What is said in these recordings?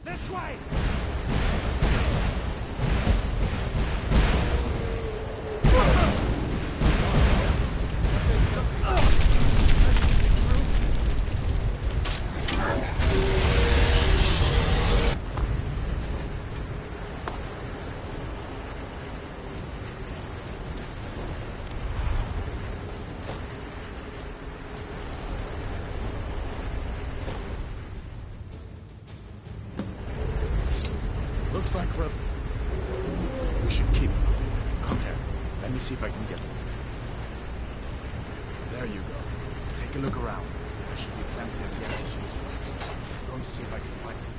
This way! Looks like we should keep them. Come here. Let me see if I can get them. There you go. Take a look around. There should be plenty of the enemies useful. I'm going to see if I can find them.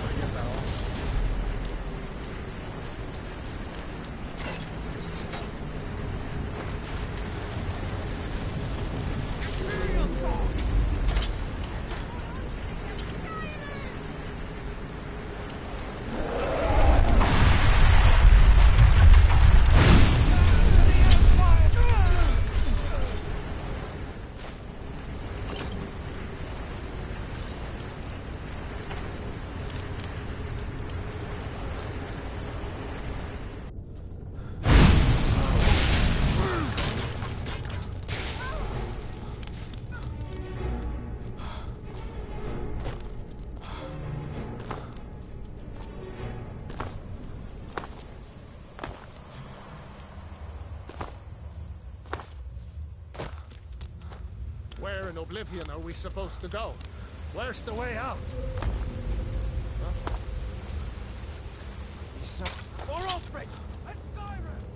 Gotta get that off. Where in Oblivion are we supposed to go? Where's the way out? Huh? More Ultimate! And Skyrim!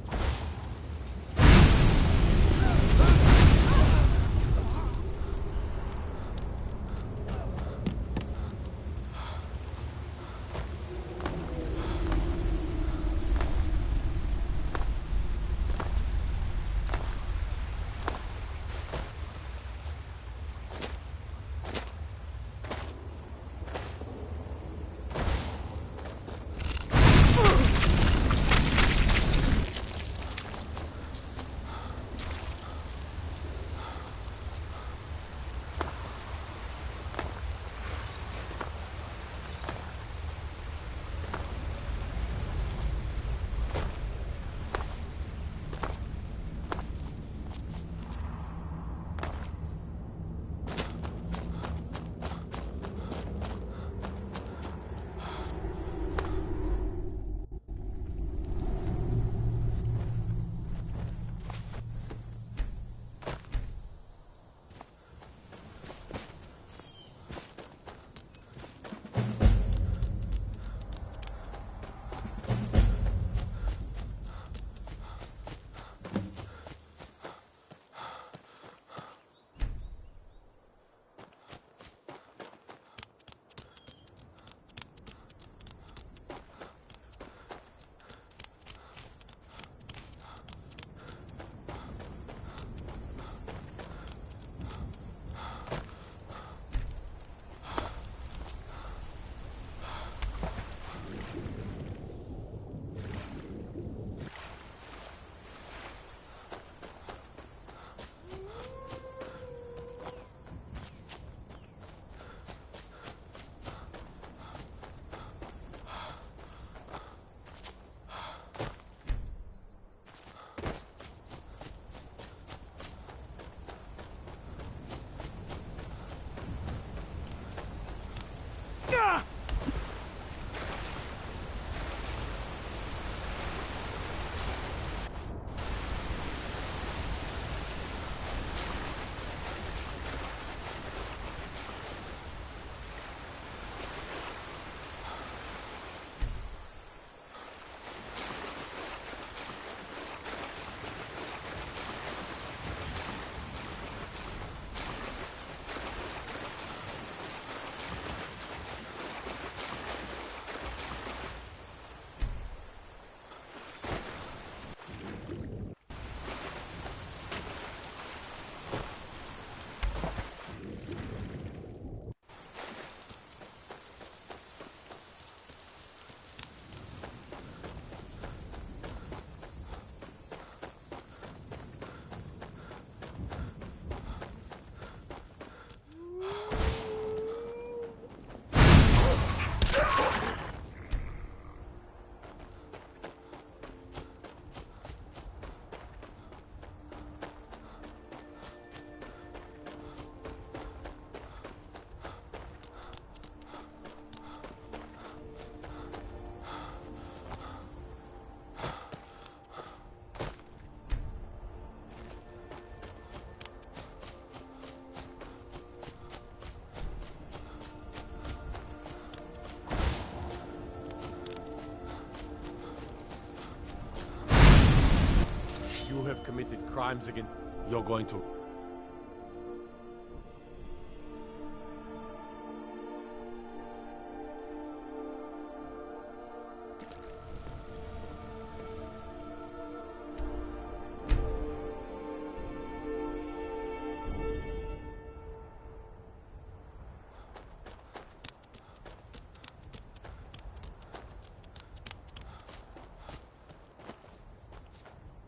committed crimes against... You're going to...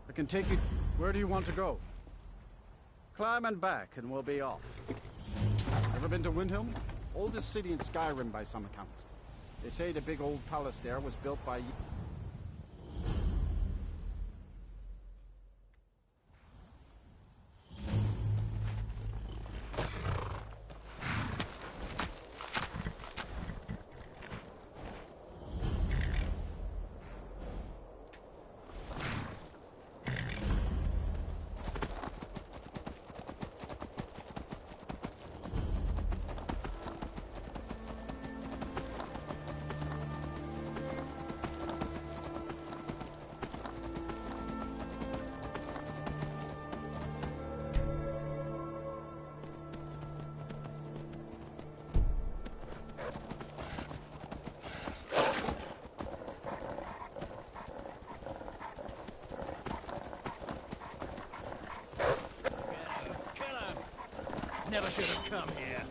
I can take you... Where do you want to go? Climb and back, and we'll be off. Ever been to Windhelm? Oldest city in Skyrim by some accounts. They say the big old palace there was built by... Never should have come here.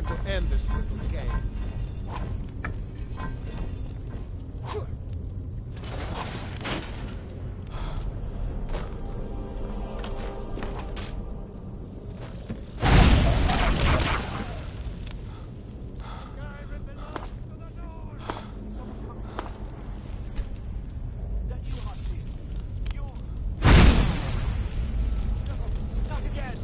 time to end this little game. Skyrim belongs to the North! Someone coming. That you, Husky. You. No, not again.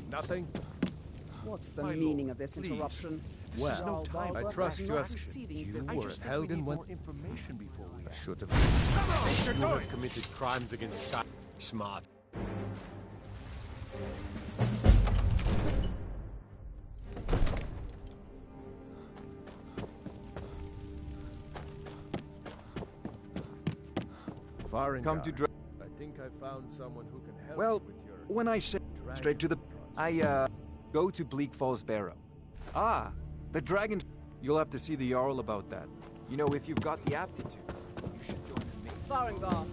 Nothing? What's the My meaning lord, of this please. interruption? This is no time. I Well, trust you have... succeeding You this- I were just think held we in need one... more information before we I act. should have... What You you're have doing? committed crimes against Sky... Smart. Foreign Come guy. to dra- I think I found someone who can help Well, you with your... when I say straight to the... I, go to Bleak Falls Barrow. Ah, the dragon... You'll have to see the Jarl about that. You know, if you've got the aptitude, you should join me. Farengar.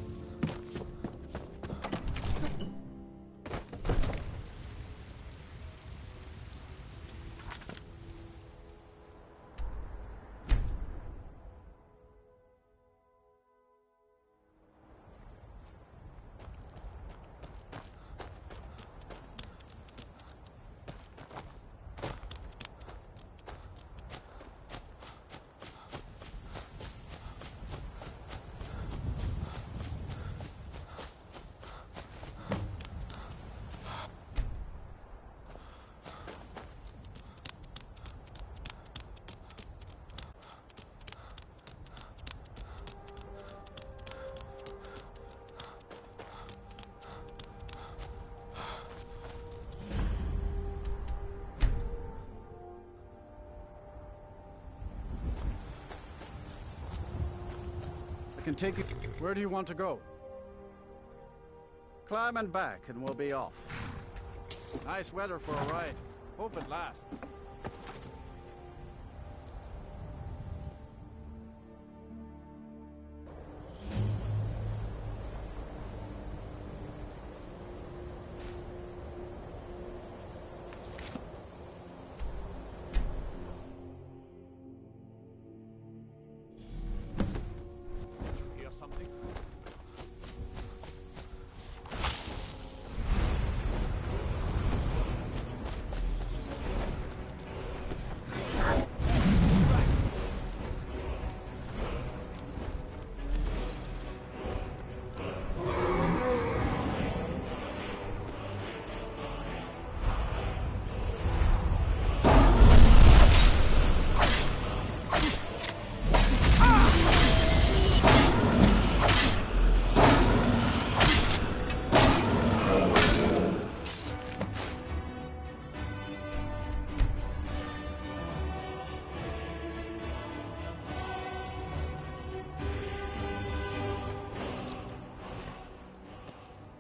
can take you... Where do you want to go? Climb and back, and we'll be off. Nice weather for a ride. Hope it lasts. Hear something?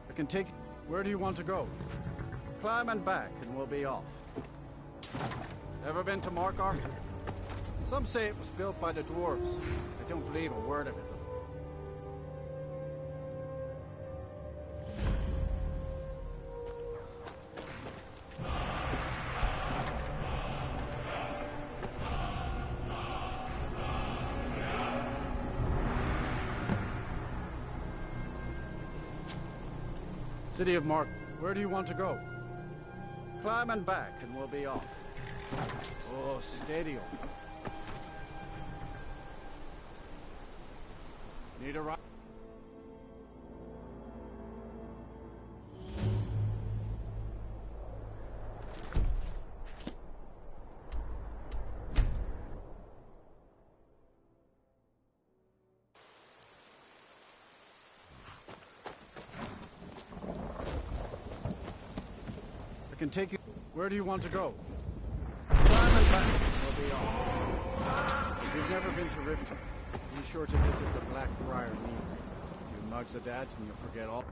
I can take... Where do you want to go? Climb and back, and we'll be off. Ever been to Markarth? Some say it was built by the dwarves. I don't believe a word of it. City of Mark, where do you want to go? Climb and back, and we'll be off. Oh, steady on. Need a ride? I can take you... Where do you want to go? Climb and back, we'll be off. If you've never been to Riften, be sure to visit the Blackbriar Mead. You mugs the dads and you'll forget all...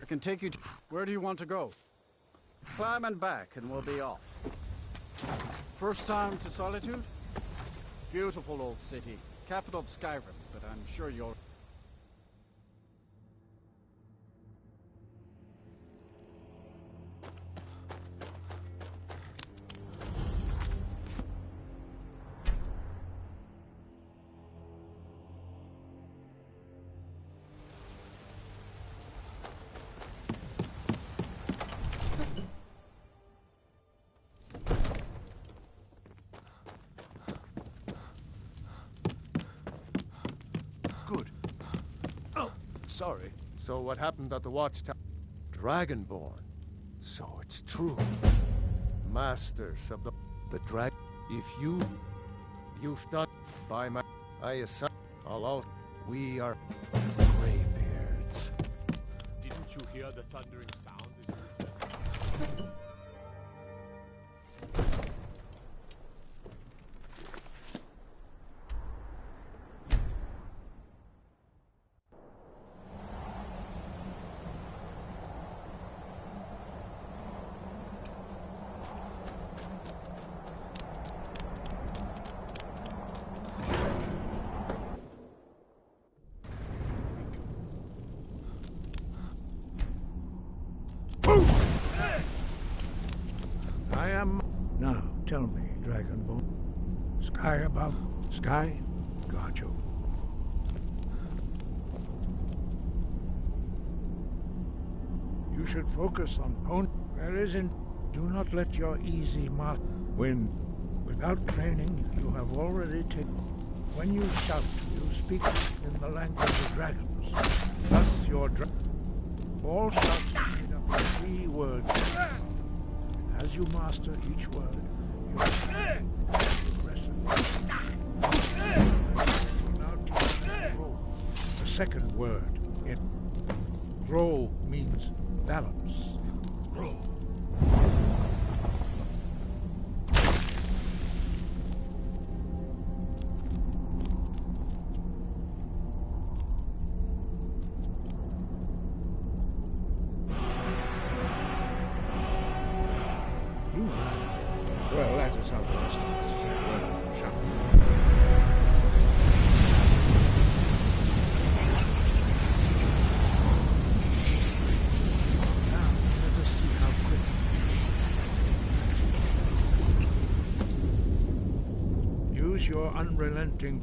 I can take you to... Where do you want to go? Climb and back, and we'll be off. First time to Solitude? Beautiful old city. Capital of Skyrim, but I'm sure you'll... Sorry. So what happened at the watchtower? Dragonborn. So it's true. Masters of the drag. If you've done by my... I assign... Although we are graybeards. Didn't you hear the thundering sound as you returned? Now, tell me, Dragonborn. Sky above, sky, got you. You should focus on own. There isn't. Do not let your easy mark win. Without training, you have already taken. When you shout, you speak in the language of dragons. Thus, your all shouts are made up of 3 words. As you master each word, you progressively. Now teach roll. The second word in roll means balance. Roll. your unrelenting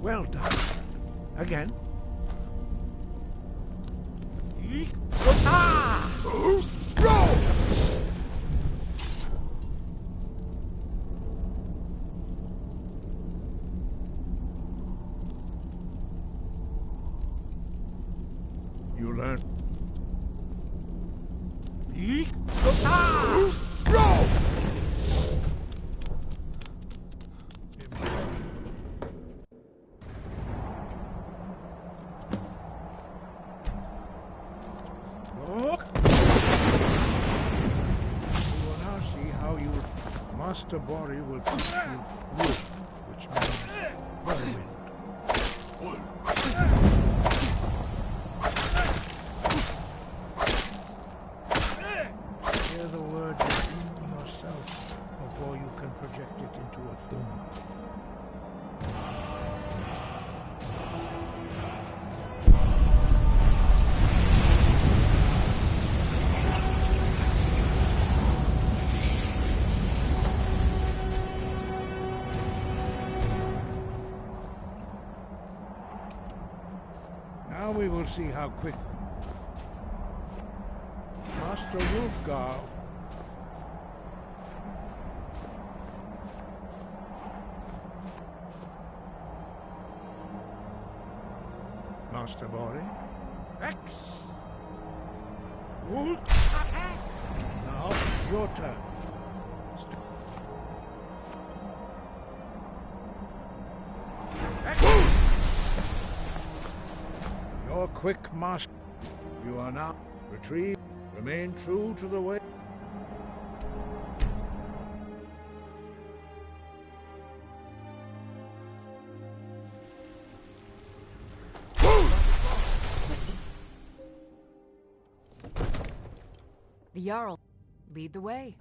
Well done. Again. You learn. Master Bori will teach you wood, which means whirlwind. Hear the word yourself before you can project it into a thum. Now we will see how quick Master Wolfgar Master Bori X Wolf Now it's your turn. Your quick master. You are now retrieve. Remain true to the way. The Jarl, lead the way.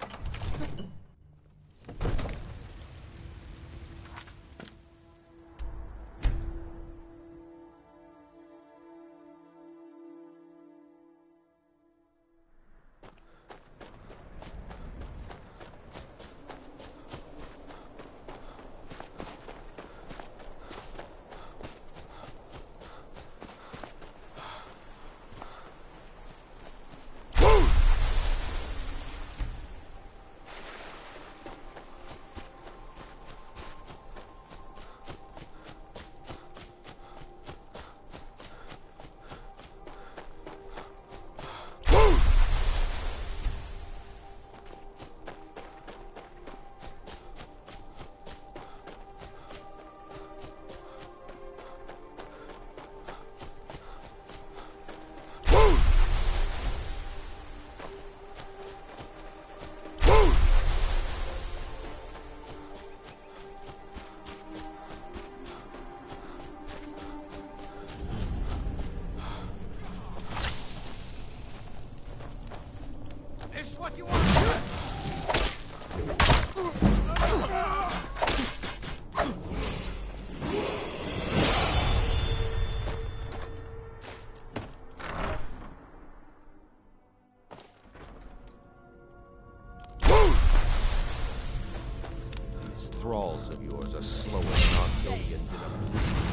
What you want to do? These thralls of yours are slower than Arthurians in a...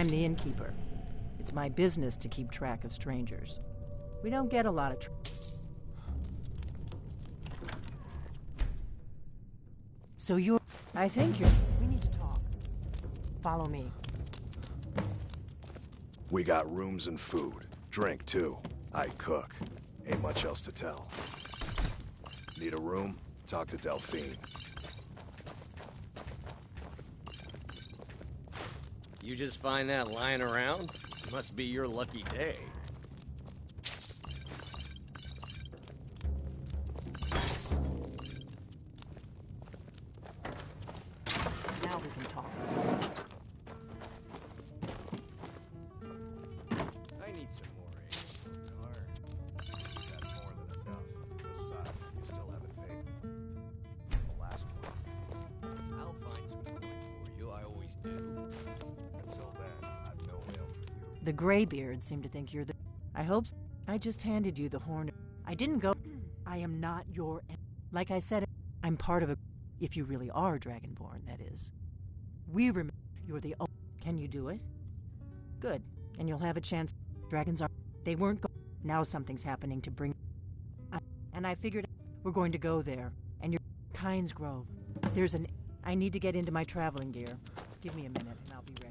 I'm the innkeeper. It's my business to keep track of strangers. We don't get a lot of So you're... I think you're... We need to talk. Follow me. We got rooms and food. Drink, too. I cook. Ain't much else to tell. Need a room? Talk to Delphine. You just find that lying around? Must be your lucky day. Now we can talk. I need some more aid. That's more than enough. Besides, you still haven't paid the last one. I'll find some coin for you, I always do. Until then, I've no mail for you. The Greybeards seem to think you're the... I hope so. I just handed you the horn. I didn't go... I am not your... Like I said, I'm part of a... If you really are Dragonborn, that is. We remember you're the... Can you do it? Good. And you'll have a chance. Dragons are... They weren't... Now something's happening to bring... And I figured we're going to go there. And you're... Kynes Grove. There's an... I need to get into my traveling gear. Give me a minute and I'll be ready.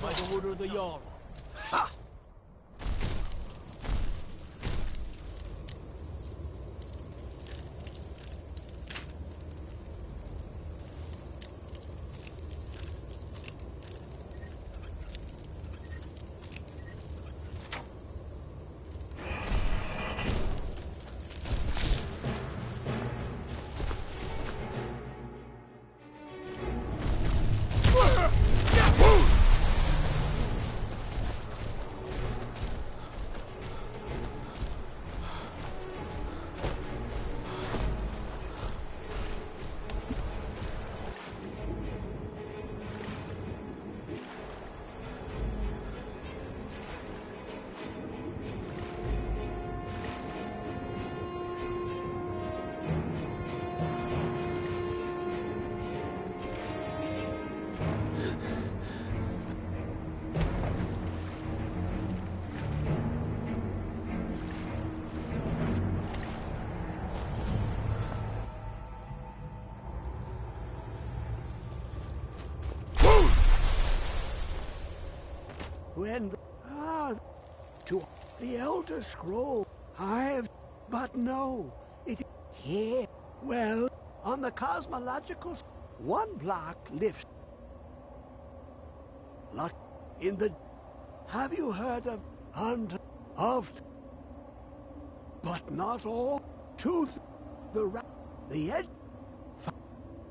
By the order of the Jarl. When to the Elder Scroll, but no, it here. Well, on the cosmological, one block lifts. Luck in the. Have you heard of? But not all. To the edge.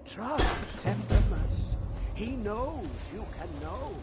Trust Septimus. He knows you can know.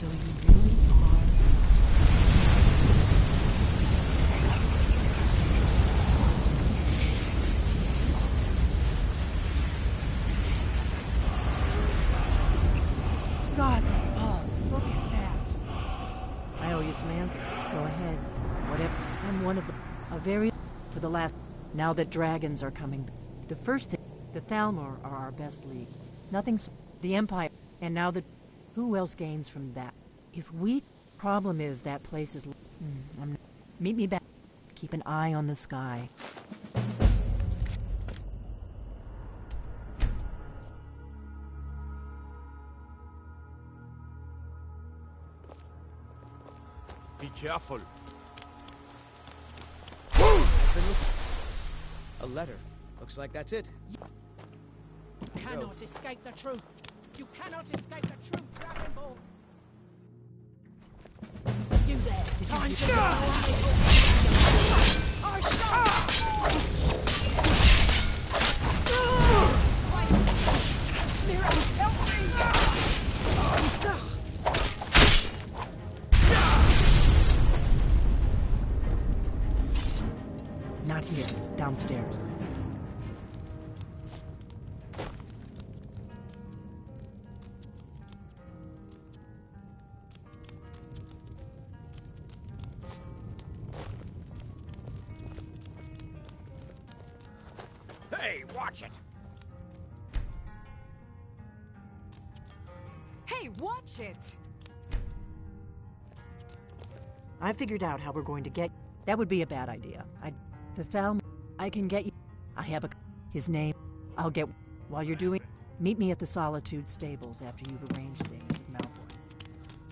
So you really are... God's above. Look at that. I owe you some answers. Go ahead. Whatever. I'm one of the... A very... For the last... Now that dragons are coming... The first thing... The Thalmor are our best league. Nothing's... The Empire... And now that... Who else gains from that? If we... Problem is that place is... Meet me back. Keep an eye on the sky. Be careful. A letter. Looks like that's it. You cannot escape the truth. You cannot escape the truth, Dragonborn. You there. Time to go. I Mira, help me! Not here. Downstairs. Hey, watch it! Hey, watch it! I figured out how we're going to get... That would be a bad idea. The Thalmor... I can get you... I have his name. I'll get... While you're doing... Meet me at the Solitude Stables after you've arranged things with Malborn.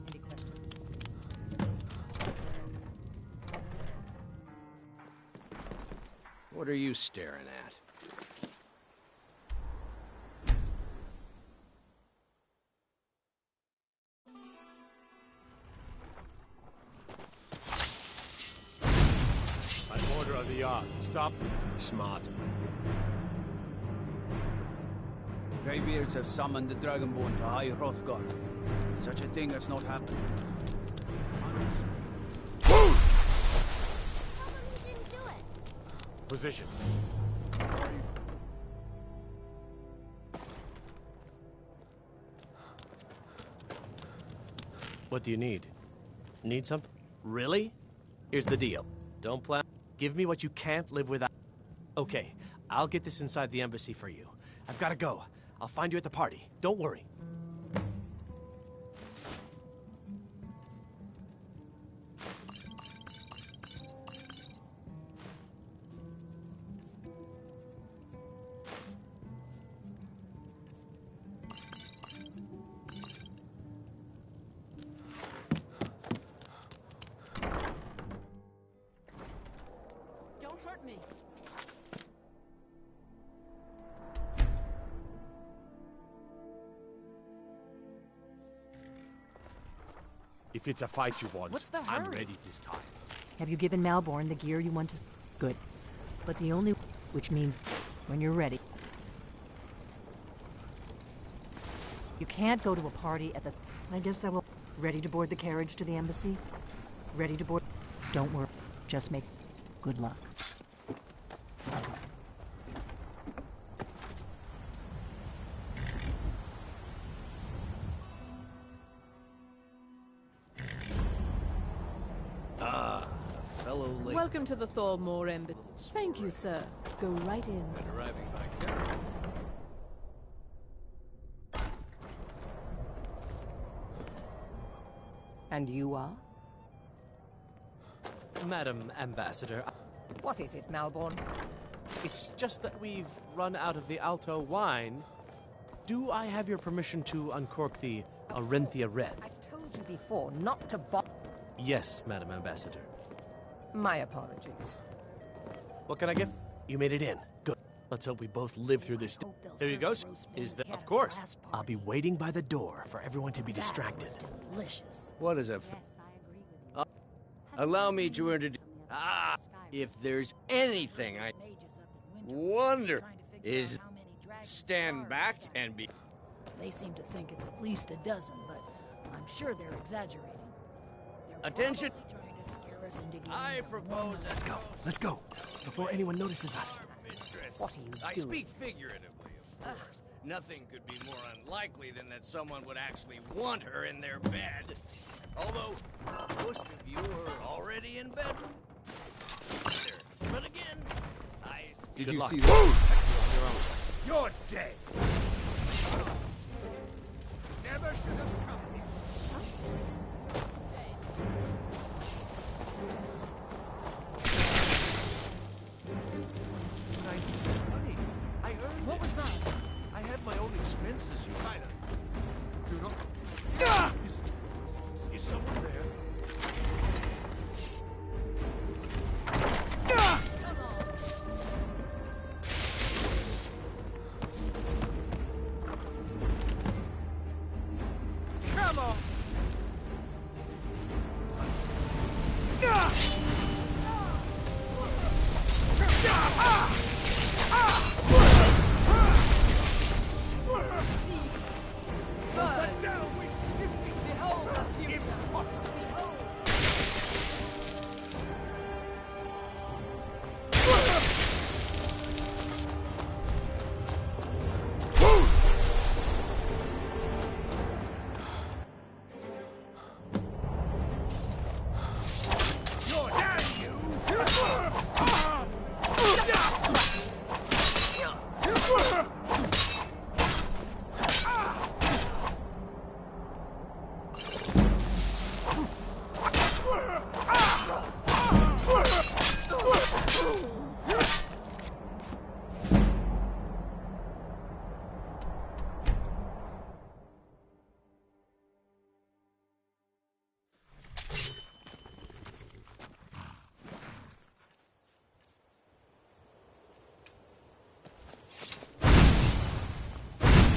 Any questions? What are you staring at? By order of the yard. Stop. Smart. Greybeards have summoned the Dragonborn to High Hrothgar. Such a thing has not happened. Position. What do you need? Need something? Really? Here's the deal. Don't plan. Give me what you can't live without. Okay, I'll get this inside the embassy for you. I've got to go. I'll find you at the party. Don't worry. Don't hurt me. If it's a fight you want, What's the I'm hurry? ready this time. Have you given Malborn the gear you want to... Good. But the only... Which means when you're ready. You can't go to a party at the... I guess that will... Ready to board the carriage to the embassy? Ready to board... Don't worry. Just make... Good luck. Welcome to the Thalmor Embassy. Thank you, sir. Go right in. Arriving by carriage. And you are? Madam Ambassador, What is it, Malborn? it's just that we've run out of the Alto wine. Do I have your permission to uncork the Arenthia Red? I've told you before not to Yes, Madam Ambassador. My apologies. What can I get? You made it in. Good. Let's hope we both live through this. There you go. Is that? Of course. I'll be waiting by the door for everyone to be distracted. Delicious. What is it? Allow me to introduce. If there's anything I wonder is stand back and be. They seem to think it's at least a dozen, but I'm sure they're exaggerating. They're Attention! probably trying to scare us into giving I them propose one let's go. Let's go. Before anyone notices us. What are you I doing? speak figuratively, of course. Nothing could be more unlikely than that someone would actually want her in their bed. Although, most of you are already in bed. But again, I... Did Good you luck. see that? You're dead. Never should have come here. Honey, I earned What it. was that? I had my own expenses, you Silence. do not. Is someone there? Come on! Behold the future. Behold. You're down, you!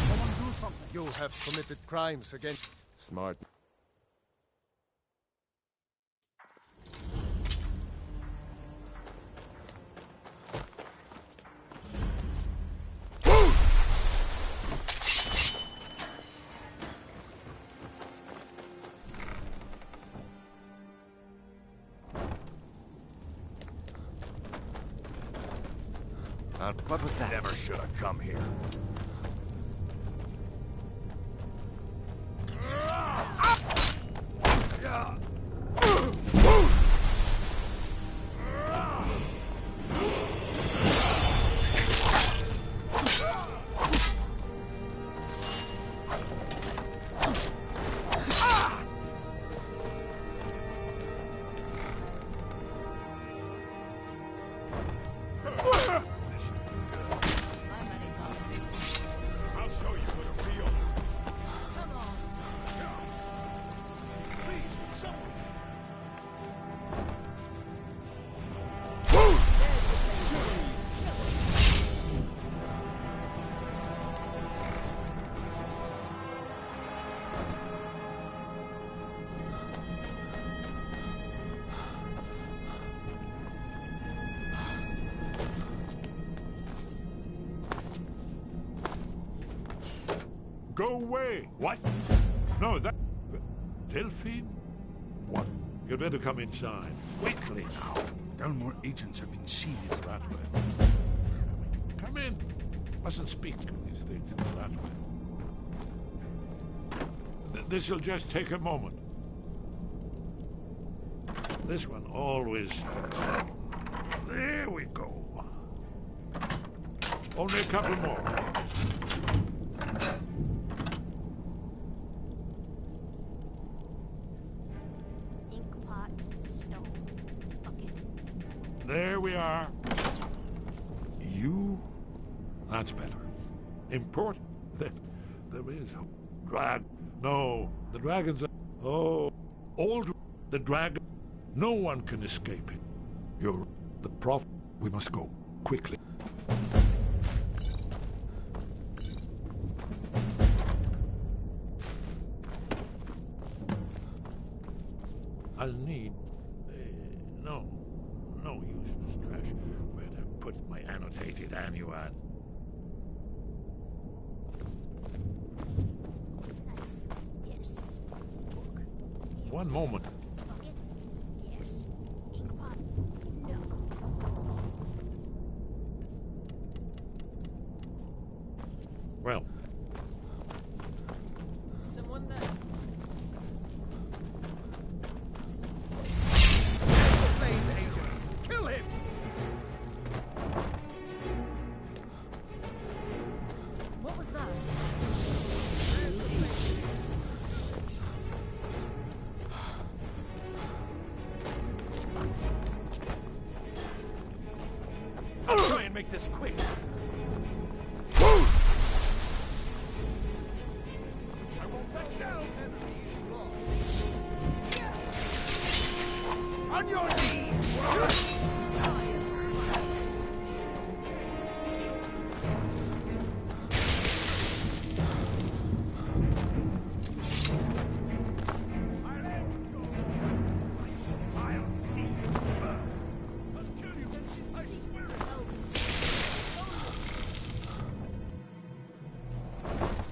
Someone do something. You have committed crimes against... Smart. What was that? Never should have come here. I'll show you what a real... Come on. Please, someone... Go away! What? No, that... Delphine? What? You'd better come inside. Quickly now. Delmore agents have been seen in the Ratway. Come in. Mustn't speak of these things in the Ratway. This'll just take a moment. This one always sticks. There we go. Only a couple more. Ink pot, stone, bucket. There we are. You? That's better. Important. There is drag. No, the dragons are... Oh, old... The dragon... No one can escape it. You're the prophet. We must go. Quickly. I'll need... no useless trash. Where'd I put my annotated annuad? Yes. One moment. Bucket? Yes. Inkpot? No. Well, Someone there. Kill him! What was that? Try and make this quick. I won't back down. On your knees! I'll see you burn. I'll kill you. I swear it.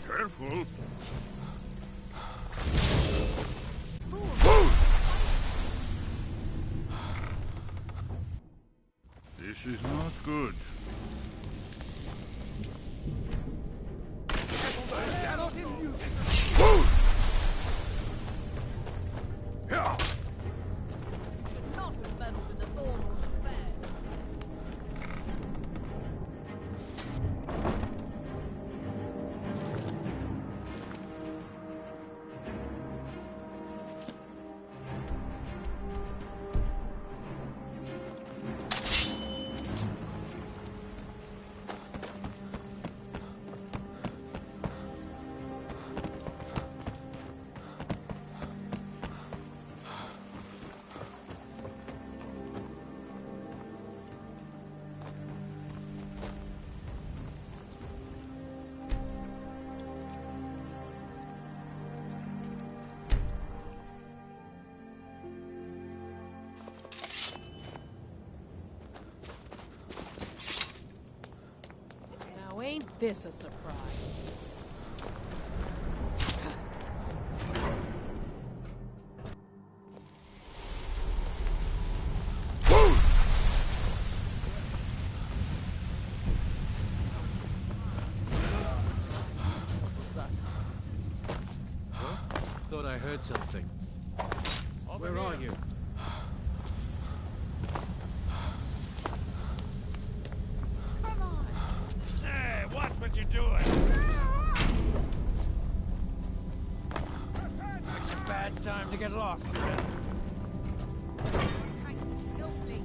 Careful. This is not good. Should not have meddled in the Thornwood affair. Now ain't this a surprise? What's that? Huh? Thought I heard something. Where are you? Come on! Hey, watch what you're doing. It's a bad time to get lost, friend. No, please.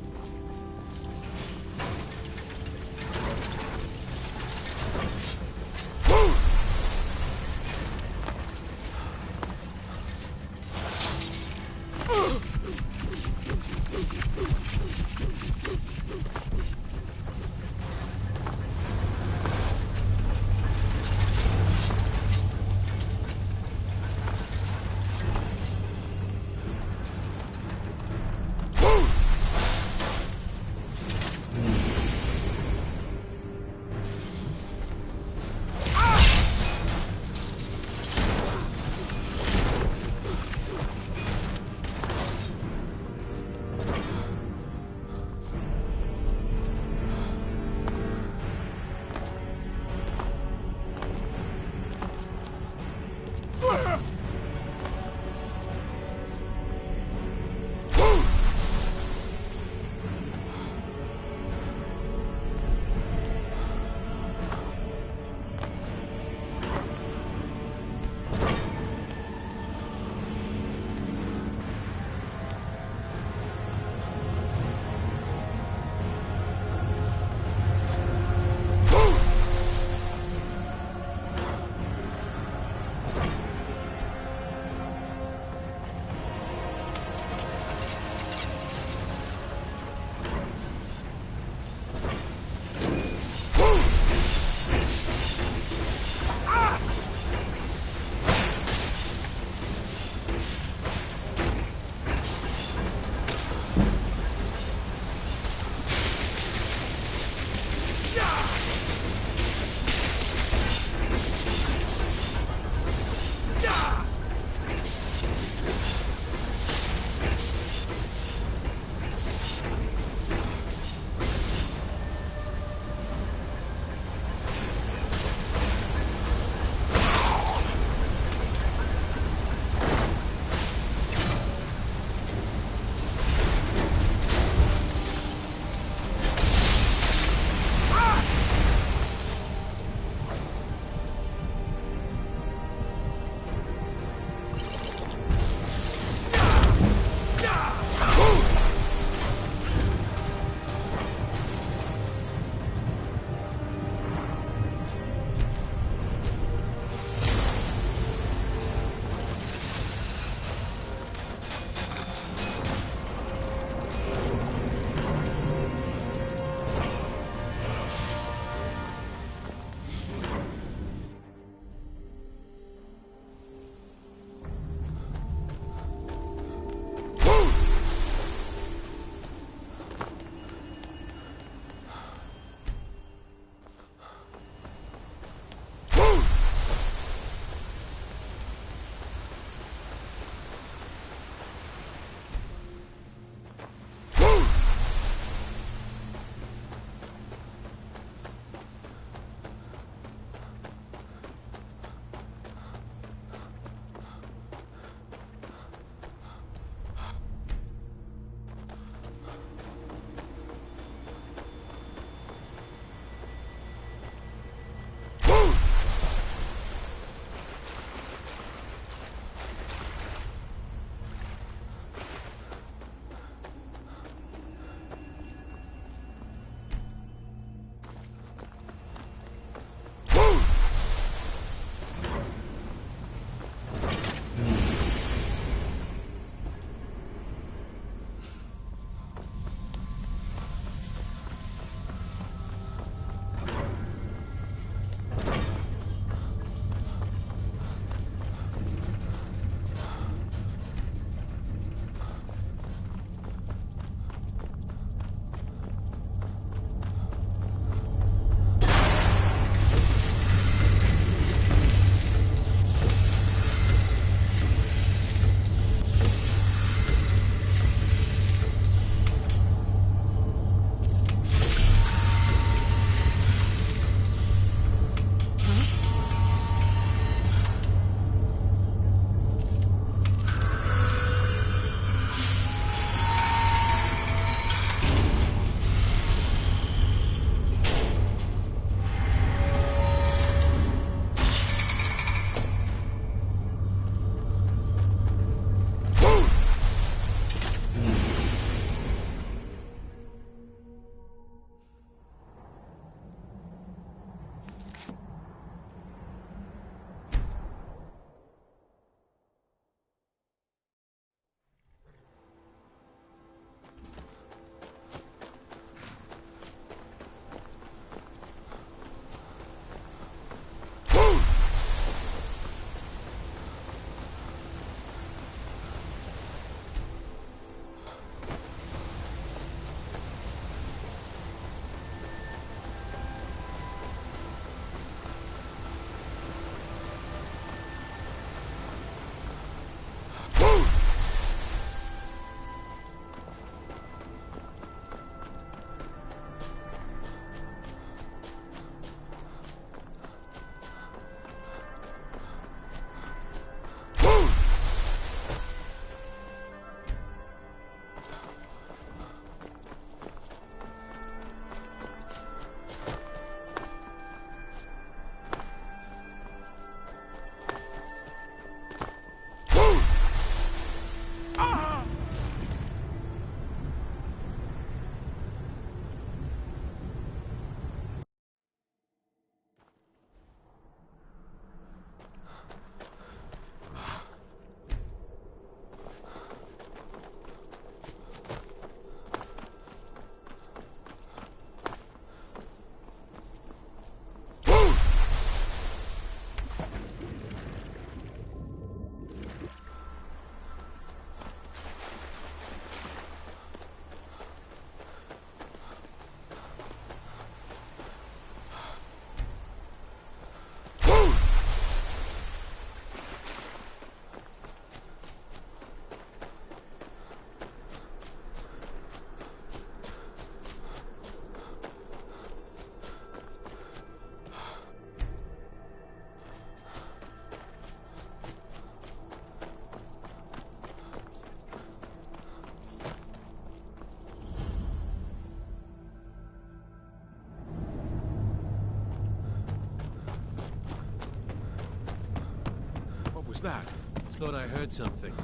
that? Thought I heard something.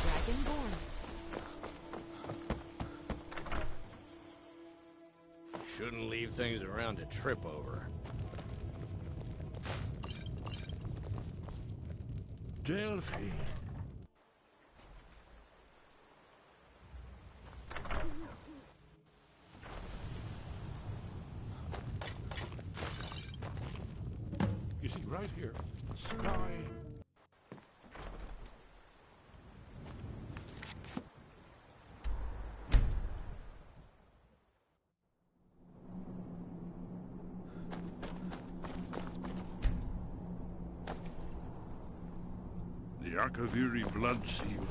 Dragonborn. Shouldn't leave things around to trip over. Delphi. You see, right here, Sky. The Akaviri blood seal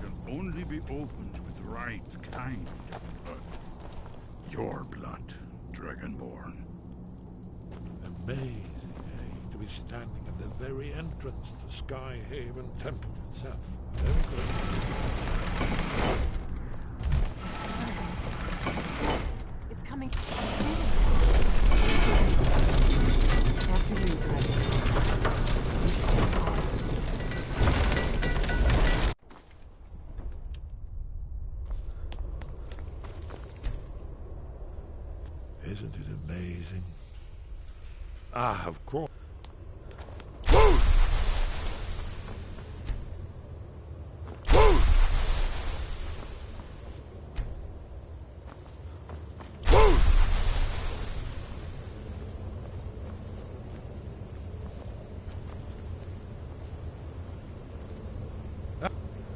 can only be opened with the right kind of blood. Your blood, Dragonborn. Amazing, eh? To be standing at the very entrance to Sky Haven Temple itself. Very good. It's coming. After you, Dragon. Isn't it amazing? Ah, of course.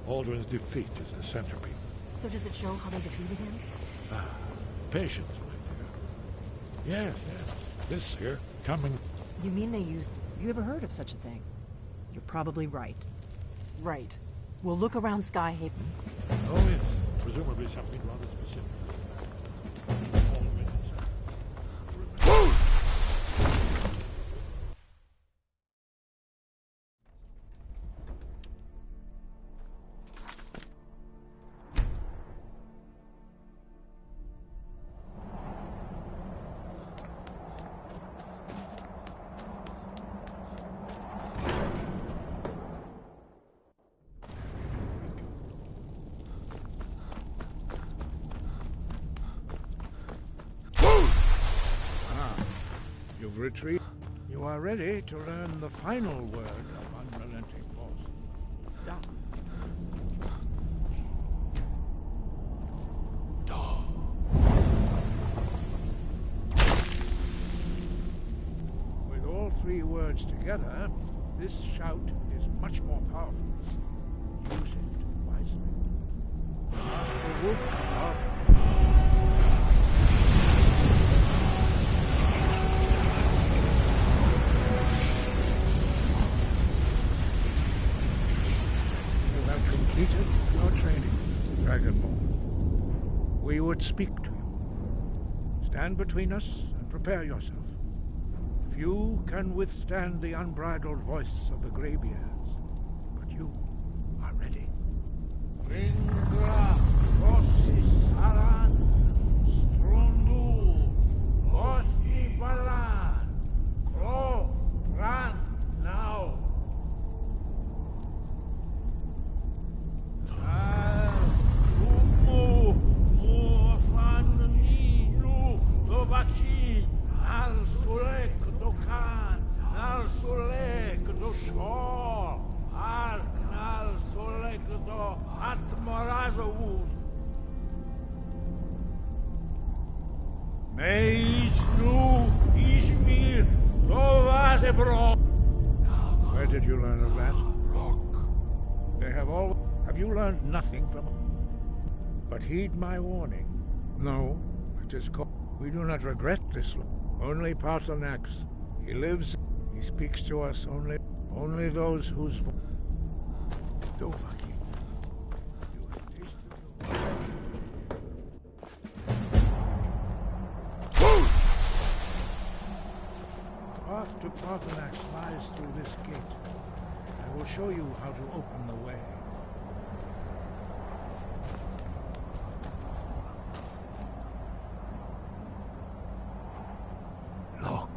Aldrin's defeat is the centerpiece. So does it show how they defeated him? Ah, patience, my dear. Yes, yes. This here, coming. You mean they used... You ever heard of such a thing? You're probably right. Right. We'll look around Sky Haven. Oh, yes. Presumably something rather specific. Retreat. You are ready to learn the final word of unrelenting force. Down. With all three words together, this shout is much more powerful. Use it wisely. Master Wolf come up. Completed your training, Dragonborn. We would speak to you. Stand between us and prepare yourself. Few can withstand the unbridled voice of the Greybeards, but you are ready. Ringra, Rosisaran, Strundul, Osibalan, Kro, Ran, now. Meisnu Ishmir Lova liberal. Where did you learn of that? They have all. Have you learned nothing from? But heed my warning. No, it is called. We do not regret this. Only Paternax. He lives. He speaks to us only. Only those whose. Dovahkiin. You have tasted the path to Paternax lies through this gate. I will show you how to open the way. Look.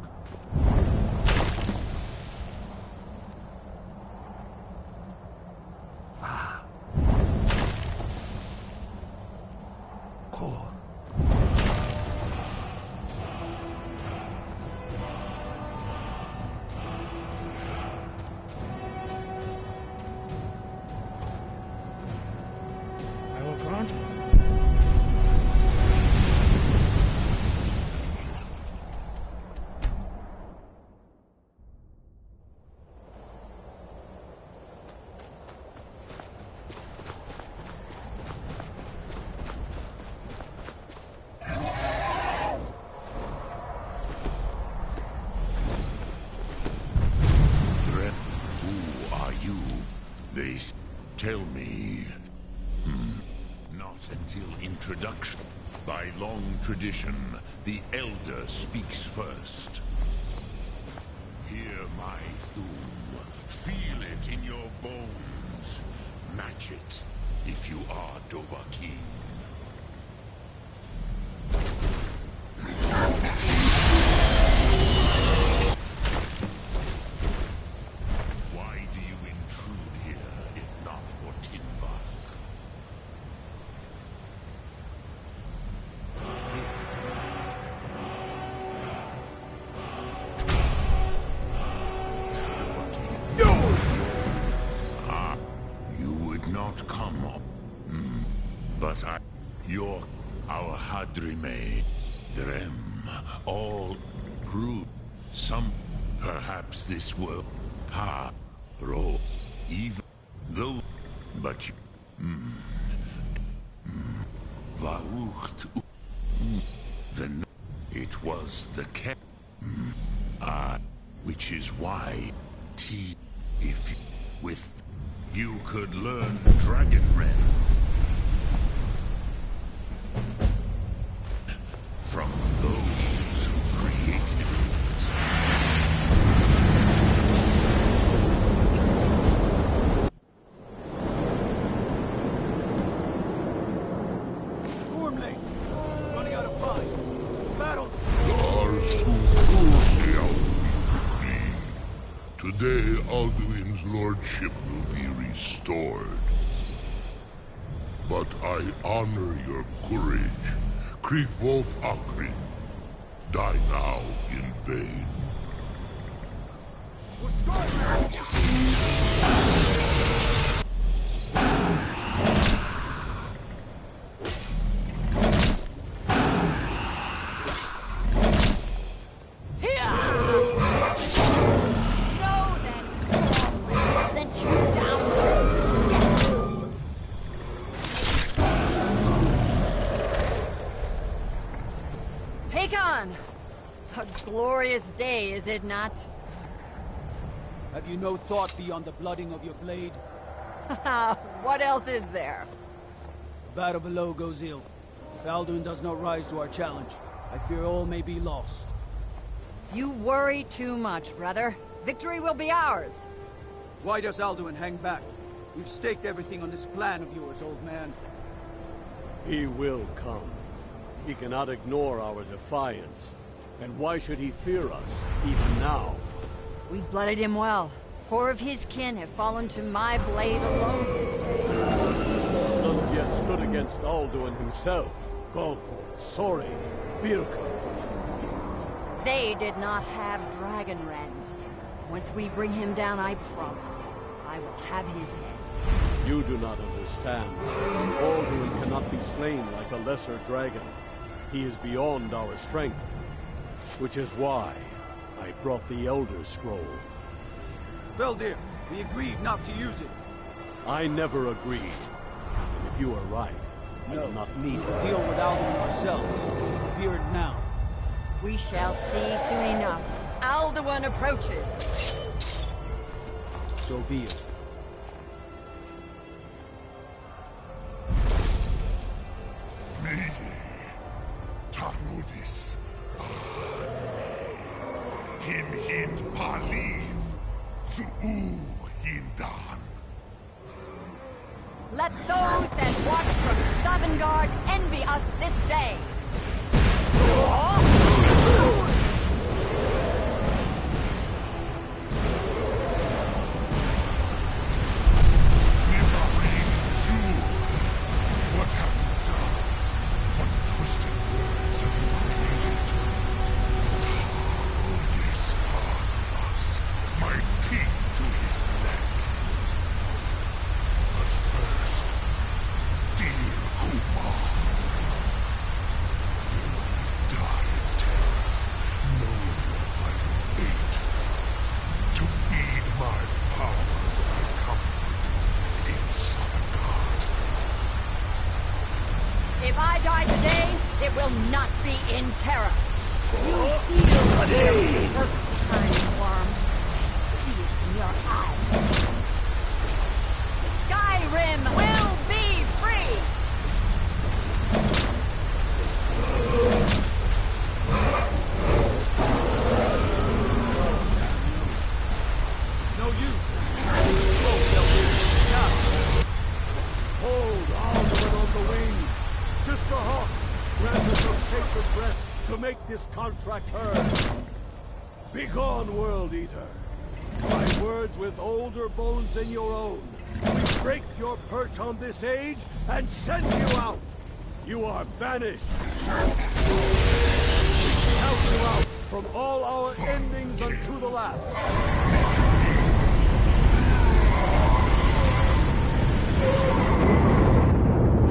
Core. I will grant. Who are you? They tell me. Not until introduction. By long tradition, the Elder speaks first. Hear my thum. Feel it in your bones. Match it if you are Dovahkiin. Why do you intrude here, if not for Tinvark? Ah, you would not come up. But our Hadrime, Drem, all prove some, perhaps this will, Ro, even though, but you, Varucht, then it was the cat, which is why, if with you could learn Dragon Ren from those who created it. Gormley! Running out of time. Battle! Today, Alduin's lordship will be restored. But I honor your courage. Krivvolf Akrin. Die now in vain. What's going on? A glorious day, is it not? Have you no thought beyond the blooding of your blade? What else is there? The battle below goes ill. If Alduin does not rise to our challenge, I fear all may be lost. You worry too much, brother. Victory will be ours. Why does Alduin hang back? We've staked everything on this plan of yours, old man. He will come. He cannot ignore our defiance. And why should he fear us, even now? We blooded him well. 4 of his kin have fallen to my blade alone this day. None have yet stood against Alduin himself. Golthor, Sori, Birka. They did not have Dragonrend. Once we bring him down, I promise, I will have his head. You do not understand. Alduin cannot be slain like a lesser dragon. He is beyond our strength. Which is why I brought the Elder Scroll. Feldir, we agreed not to use it. I never agreed. And if you are right, I will not need it. Deal with Alduin ourselves. Hear it now. We shall see soon enough. Alduin approaches. So be it. Tarudis, Him Hind Paliv, Zuu Hindan. Let those that watch from Sovngarde envy us this day. What have you done? What twisted words have you created? Tarudis Tarudis, my teeth to his neck. But first, dear Kumar, you die in terror, knowing your final fate. To feed my power that I come from in Sovngarde. If I die today, it will not be in terror. You feel the first time, worm. See it in your eyes. Skyrim will be free! It's no use. Slow, Feldir. Now. Hold Alduin on the wing! Sister Hawk, grant us your sacred breath to make this contract heard. Begone, World Eater. By words with older bones than your own, we break your perch on this age and send you out. You are banished. We count you out from all our endings unto the last.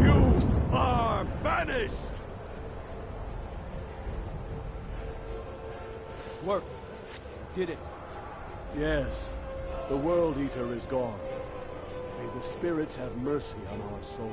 You are banished! Work. Did it. Yes, the World Eater is gone. May the spirits have mercy on our souls.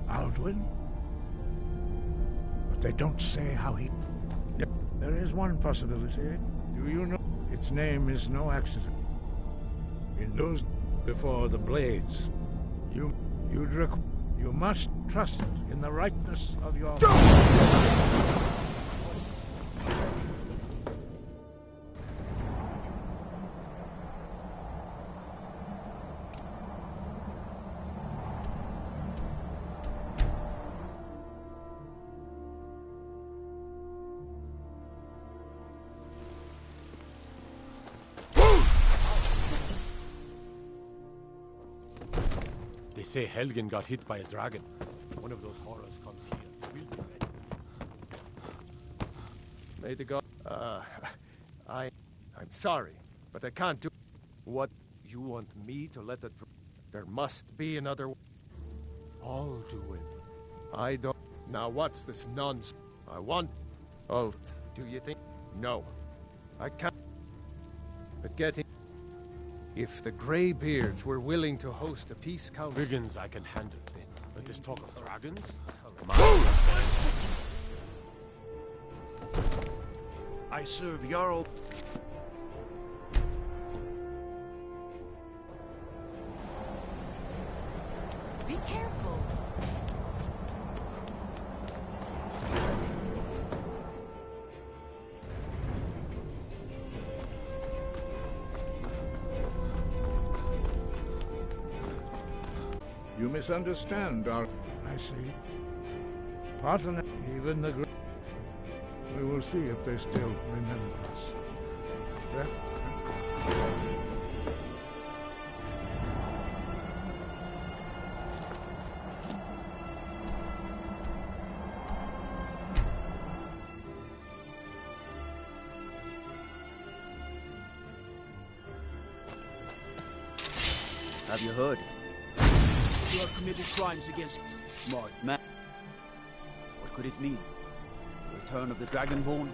Alduin? But they don't say how he... Yep, there is one possibility. Do you know? Its name is no accident. In those before the blades, you must trust in the rightness of your... They say Helgen got hit by a dragon. One of those horrors comes here. We'll be ready. May the god... I'm sorry, but I can't do... What? You want me to let it... There must be another... I'll do it. I don't... Now what's this nonsense? I want... Oh, do you think... No. I can't... But getting... If the Greybeards were willing to host a peace council... Brigands I can handle. But this talk of dragons? I serve Jarl. Be careful. You misunderstand our... I see. Partner, even the... We will see if they still remember us. Have you heard? You have committed crimes against smart man. What could it mean? The return of the Dragonborn?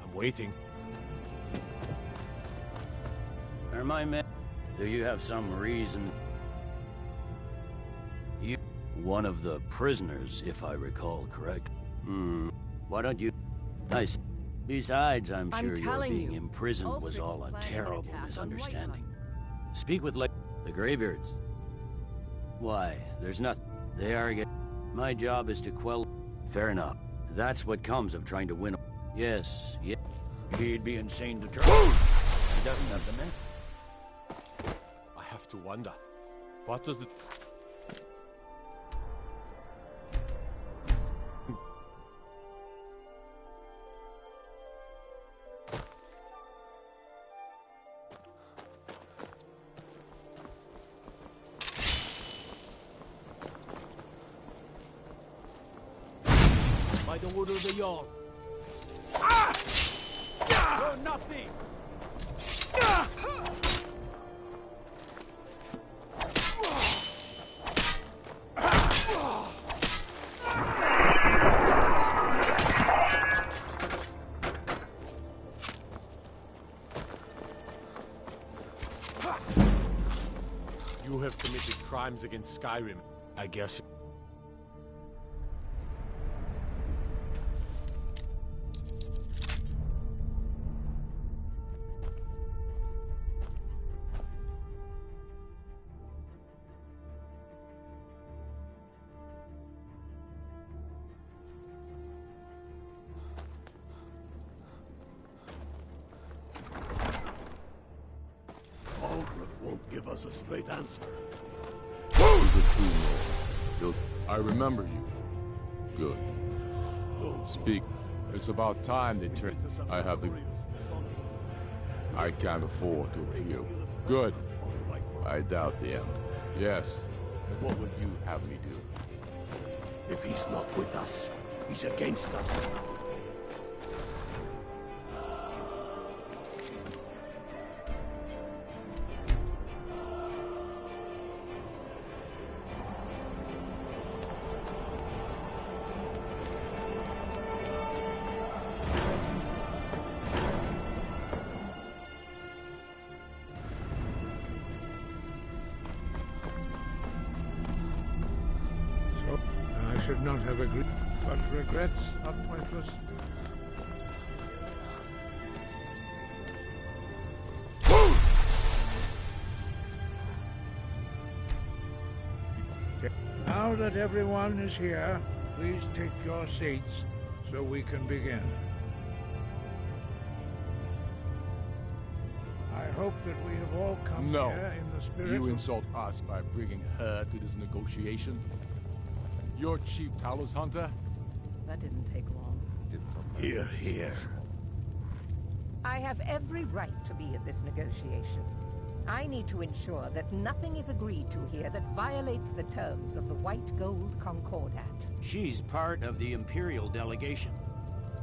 I'm waiting. Are my men... Do you have some reason? You... One of the prisoners, if I recall correct. Why don't you... Besides, I'm sure your being imprisoned was all a terrible misunderstanding. Speak with the Greybeards. Why, there's nothing. They are again. My job is to quell... Fair enough. That's what comes of trying to win... Yes. He'd be insane to try. He doesn't have the men. I have to wonder. What does the... By the order of the Jarl. You're nothing! You have committed crimes against Skyrim, I guess. Won't give us a straight answer. He's a true lord. I remember you. Good. Speak. It's about time they turn. I have the... I can't afford to appeal. Good. I doubt the end. Yes. And what would you have me do? If he's not with us, he's against us. I should not have agreed, but regrets are pointless. Now that everyone is here, please take your seats so we can begin. I hope that we have all come here in the spirit You of... insult us by bringing her to this negotiation? You're chief Talos hunter? That didn't take long. Here. I have every right to be at this negotiation. I need to ensure that nothing is agreed to here that violates the terms of the White Gold Concordat. She's part of the Imperial delegation.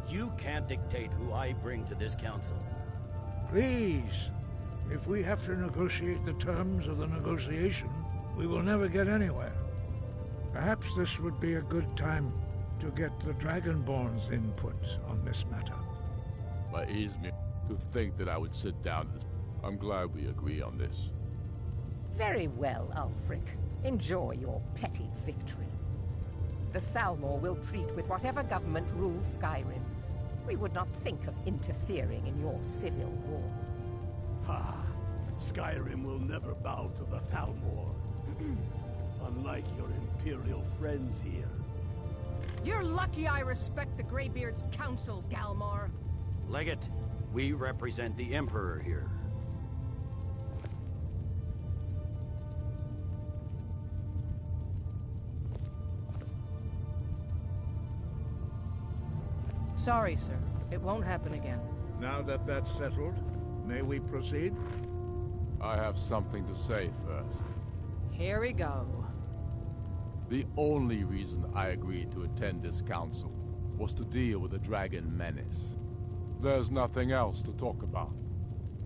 You can't dictate who I bring to this council. Please. If we have to negotiate the terms of the negotiation, we will never get anywhere. Perhaps this would be a good time to get the Dragonborn's input on this matter. But ease me to think that I would sit down. I'm glad we agree on this. Very well, Ulfric. Enjoy your petty victory. The Thalmor will treat with whatever government rules Skyrim. We would not think of interfering in your civil war. Ha! Skyrim will never bow to the Thalmor. Unlike your Imperial friends here. You're lucky I respect the Greybeard's counsel, Galmar. Legate, we represent the Emperor here. Sorry, sir. It won't happen again. Now that that's settled, may we proceed? I have something to say first. Here we go. The only reason I agreed to attend this council was to deal with the dragon menace. There's nothing else to talk about.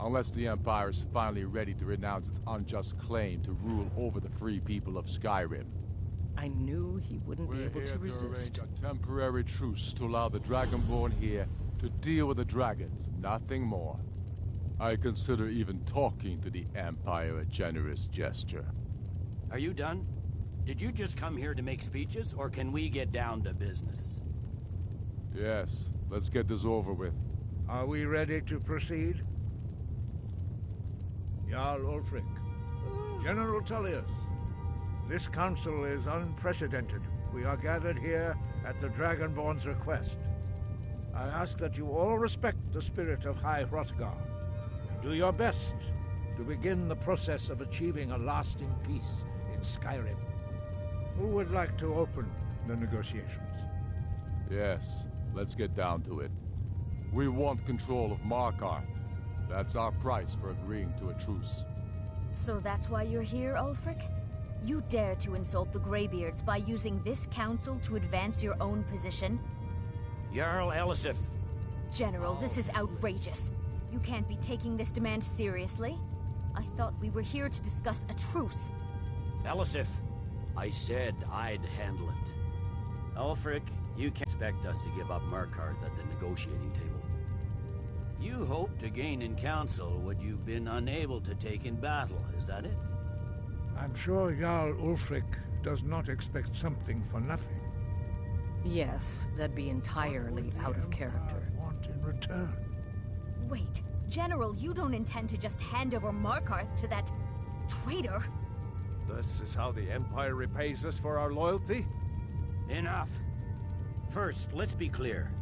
Unless the Empire is finally ready to renounce its unjust claim to rule over the free people of Skyrim. I knew he wouldn't be able to resist. We're here to arrange a temporary truce to allow the Dragonborn here to deal with the dragons, nothing more. I consider even talking to the Empire a generous gesture. Are you done? Did you just come here to make speeches, or can we get down to business? Yes, let's get this over with. Are we ready to proceed? Jarl Ulfric, General Tullius, this council is unprecedented. We are gathered here at the Dragonborn's request. I ask that you all respect the spirit of High Hrothgar and do your best to begin the process of achieving a lasting peace in Skyrim. Who would like to open the negotiations? Yes, let's get down to it. We want control of Markarth. That's our price for agreeing to a truce. So that's why you're here, Ulfric? You dare to insult the Greybeards by using this council to advance your own position? Jarl Elisif. General, this is outrageous. You can't be taking this demand seriously. I thought we were here to discuss a truce. Elisif, I said I'd handle it. Ulfric, you can't expect us to give up Markarth at the negotiating table. You hoped to gain in council what you've been unable to take in battle, is that it? I'm sure Jarl Ulfric does not expect something for nothing. Yes, that'd be entirely out of character. Want in return? Wait, General, you don't intend to just hand over Markarth to that traitor? This is how the Empire repays us for our loyalty? Enough. First, let's be clear.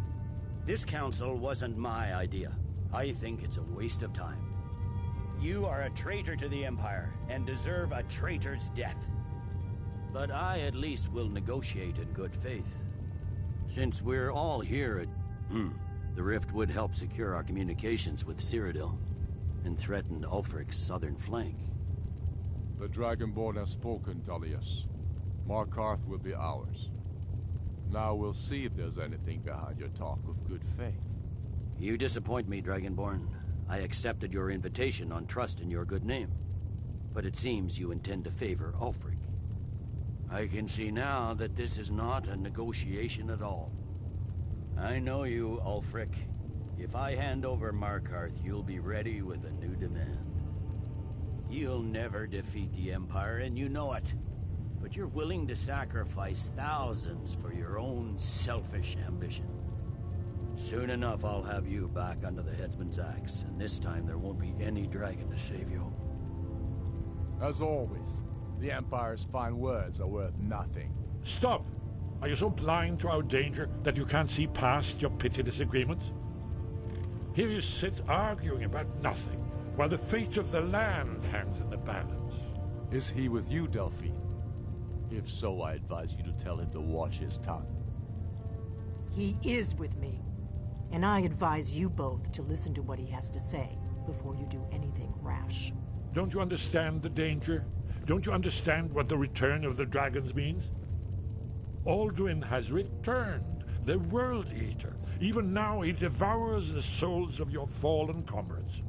This council wasn't my idea. I think it's a waste of time. You are a traitor to the Empire, and deserve a traitor's death. But I at least will negotiate in good faith. Since we're all here at... the rift would help secure our communications with Cyrodiil, and threaten Ulfric's southern flank. The Dragonborn has spoken, Tullius. Markarth will be ours. Now we'll see if there's anything behind your talk of good faith. You disappoint me, Dragonborn. I accepted your invitation on trust in your good name. But it seems you intend to favor Ulfric. I can see now that this is not a negotiation at all. I know you, Ulfric. If I hand over Markarth, you'll be ready with a new demand. You'll never defeat the Empire, and you know it. But you're willing to sacrifice thousands for your own selfish ambition. Soon enough, I'll have you back under the headsman's axe, and this time there won't be any dragon to save you. As always, the Empire's fine words are worth nothing. Stop! Are you so blind to our danger that you can't see past your petty disagreements? Here you sit arguing about nothing, while the fate of the land hangs in the balance. Is he with you, Delphine? If so, I advise you to tell him to watch his tongue. He is with me. And I advise you both to listen to what he has to say before you do anything rash. Don't you understand the danger? Don't you understand what the return of the dragons means? Alduin has returned, the World Eater. Even now he devours the souls of your fallen comrades.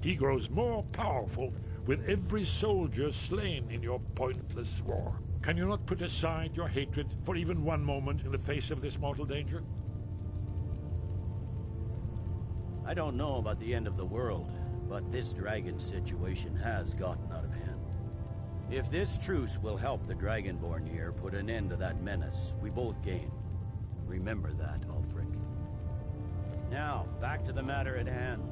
He grows more powerful with every soldier slain in your pointless war. Can you not put aside your hatred for even one moment in the face of this mortal danger? I don't know about the end of the world, but this dragon situation has gotten out of hand. If this truce will help the Dragonborn here put an end to that menace, we both gain. Remember that, Ulfric. Now, back to the matter at hand.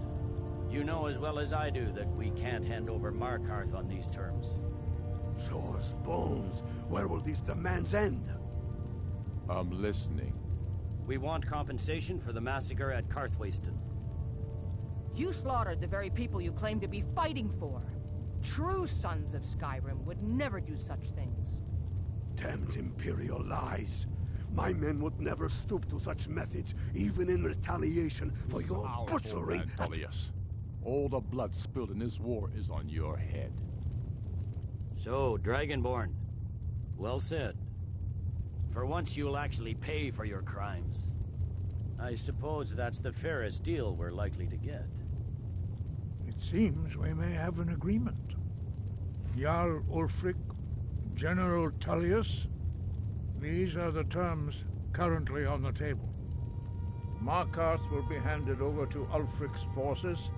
You know as well as I do that we can't hand over Markarth on these terms. Show us bones. Where will these demands end? I'm listening. We want compensation for the massacre at Karthwasten. You slaughtered the very people you claim to be fighting for. True sons of Skyrim would never do such things. Damned Imperial lies. My men would never stoop to such methods, even in retaliation for your butchery. Tullius. All the blood spilled in this war is on your head. So, Dragonborn, well said. For once you'll actually pay for your crimes. I suppose that's the fairest deal we're likely to get. It seems we may have an agreement. Jarl Ulfric, General Tullius, these are the terms currently on the table. Markarth will be handed over to Ulfric's forces,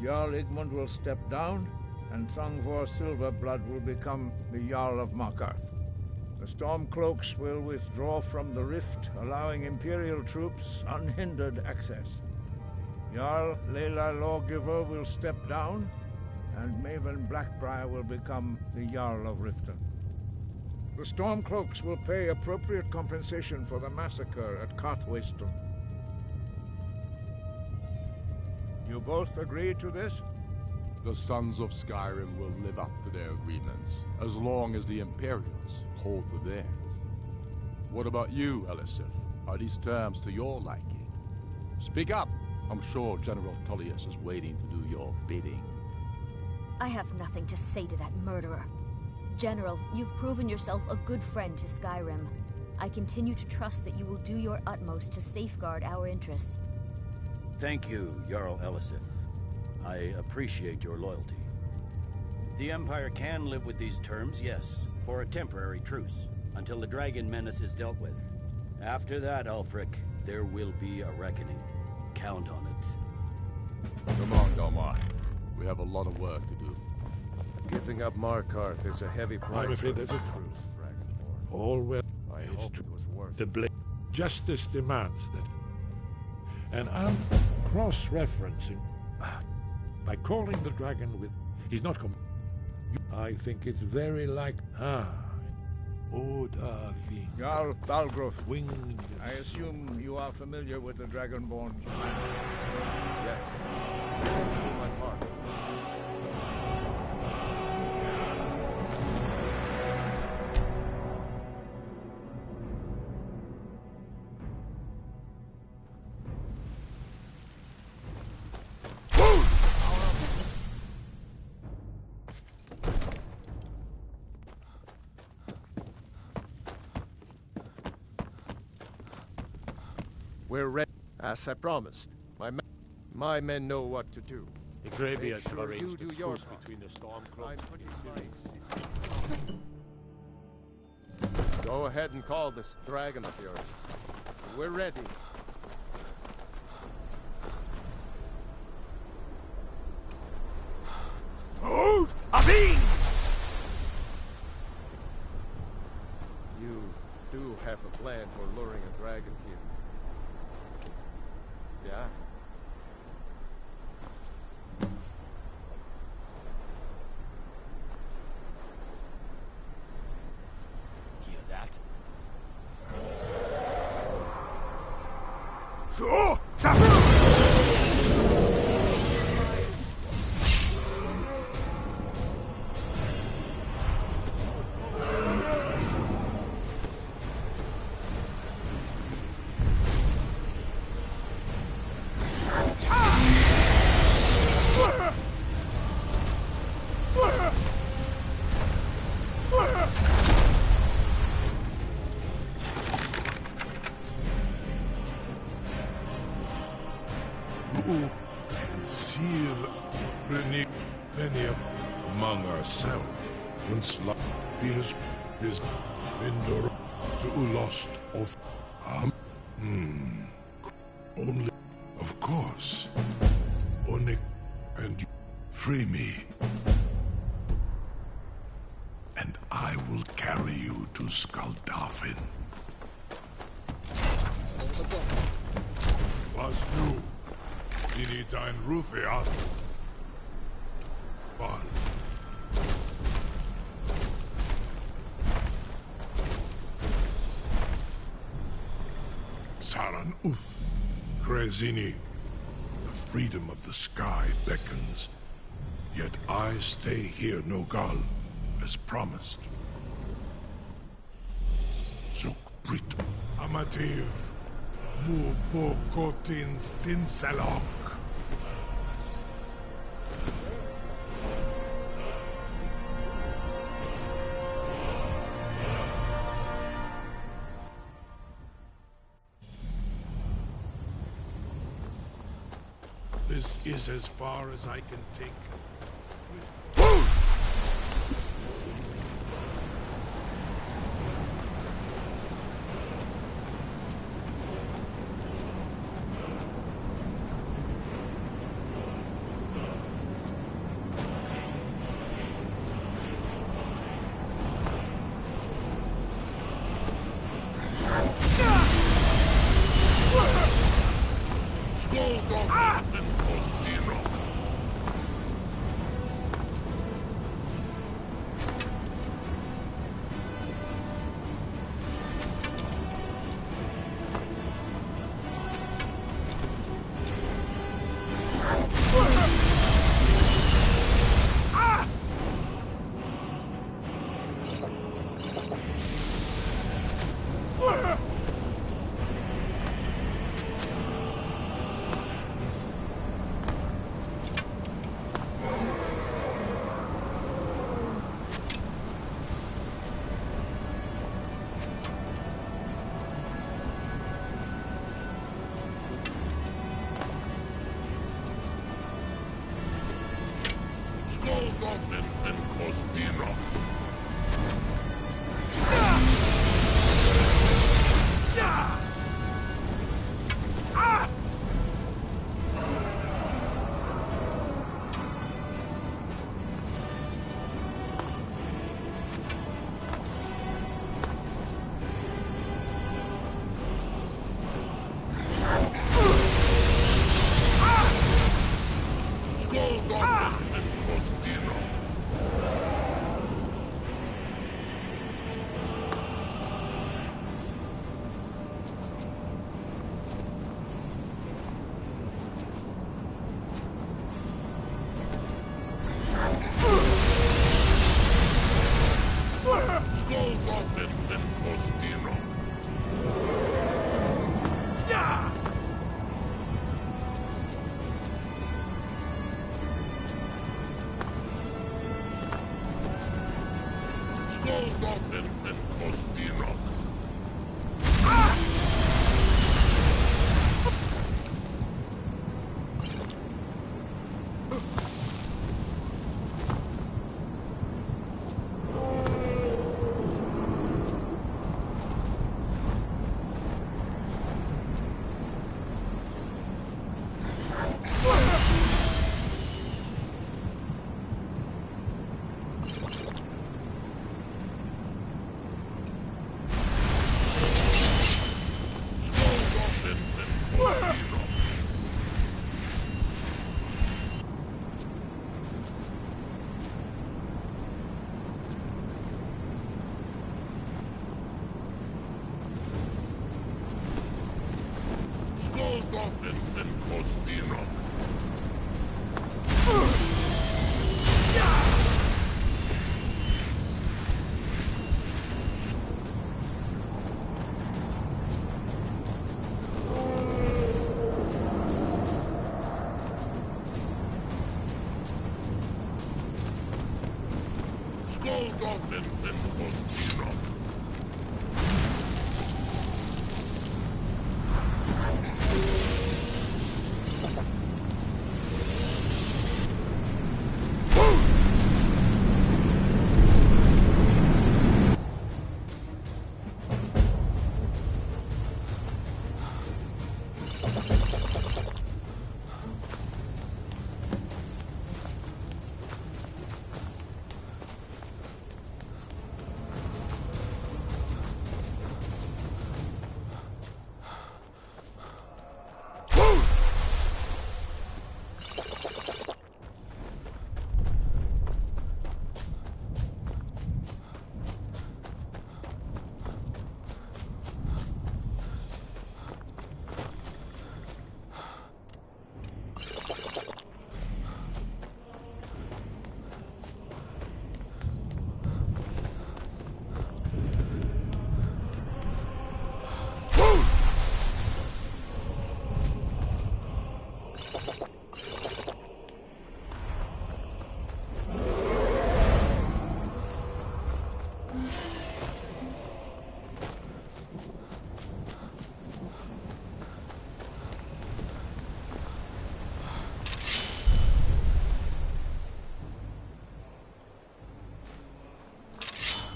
Jarl Igmund will step down, and Thangvor Silverblood will become the Jarl of Markarth. The Stormcloaks will withdraw from the rift, allowing Imperial troops unhindered access. Jarl Leila Lawgiver will step down, and Maven Blackbriar will become the Jarl of Riften. The Stormcloaks will pay appropriate compensation for the massacre at Karthwasten. You both agree to this? The Sons of Skyrim will live up to their agreements, as long as the Imperials hold to theirs. What about you, Elisif? Are these terms to your liking? Speak up! I'm sure General Tullius is waiting to do your bidding. I have nothing to say to that murderer. General, you've proven yourself a good friend to Skyrim. I continue to trust that you will do your utmost to safeguard our interests. Thank you, Jarl Elisif. I appreciate your loyalty. The Empire can live with these terms, yes, for a temporary truce, until the dragon menace is dealt with. After that, Ulfric, there will be a reckoning. Count on it. Come on, Galmar. We have a lot of work to do. Giving up Markarth is a heavy price. I'm afraid that's the truth. All well. I hope it was worth the blame. Justice demands that. And I'm cross-referencing. By calling the dragon with... He's not I think it's very like... Odahvi. Jarl Balgruuf. Winged. I assume you are familiar with the Dragonborn. Yes. My part. We're ready, as I promised. My men know what to do. Igravi has sure arranged you a do your truce part. between the Stormcloaks. Go ahead and call this dragon of yours. We're ready. Hold! Avin! You do have a plan for luring a dragon here. Yeah? Hear that? So, among ourselves. Once is Mindor the lost of only of course. Onik and you free me. And I will carry you to Skaldafin. Was du? Dini dein Rufe aus. Ball. Saran Uth. Krezini. The freedom of the sky beckons. Yet I stay here, Nogal, as promised. Zukbrit. Amativ. Mubokotin Stinselok. This is as far as I can take.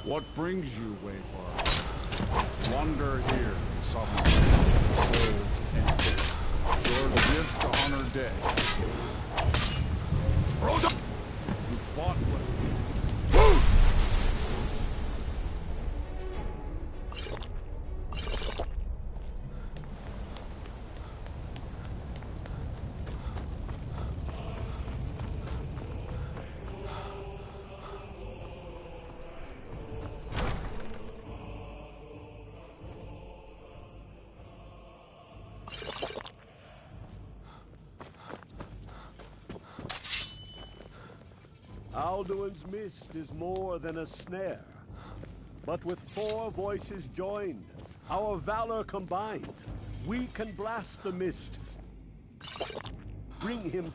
What brings you, Wayfarer? Wander here, summoned, soul, and your gift to honor dead. You fought well. Alduin's mist is more than a snare. But with 4 voices joined, our valor combined, we can blast the mist. Bring him.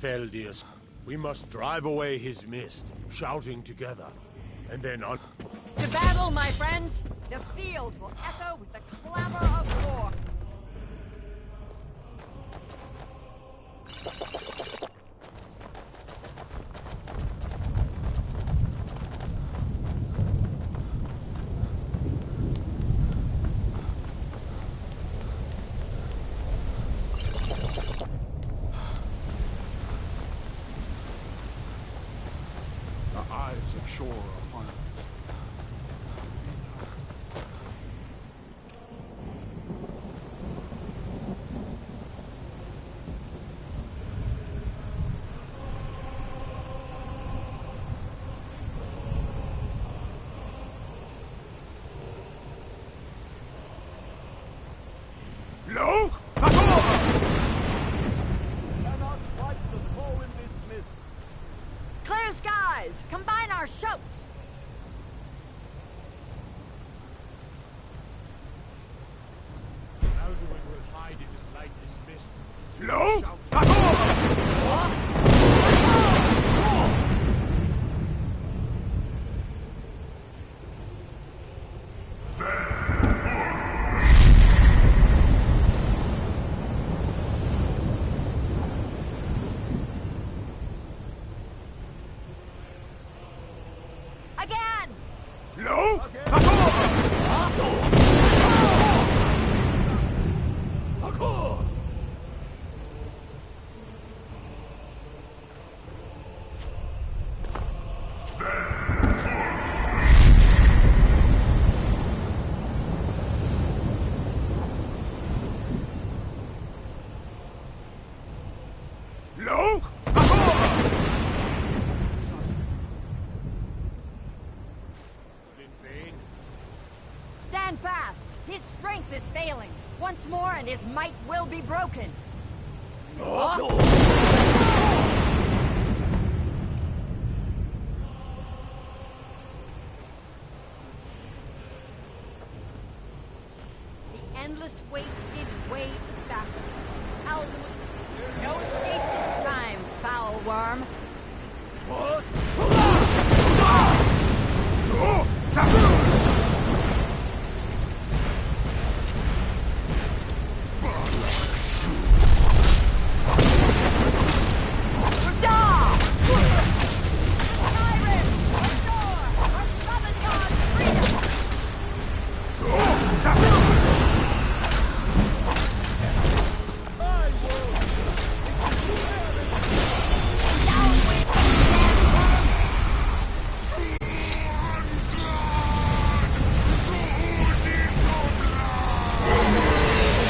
Feldius, we must drive away his mist, shouting together, and then on. To battle, my friends! The field will echo with the clamor of war. The eyes of shore upon us. Look! Cannot fight the foe in this mist. Clear skies! Combine our shouts! Alduin will hide in his lightless mist. Look! Again! Look! Look! In vain. Stand fast! His strength is failing. Once more and his might will be broken. The endless weight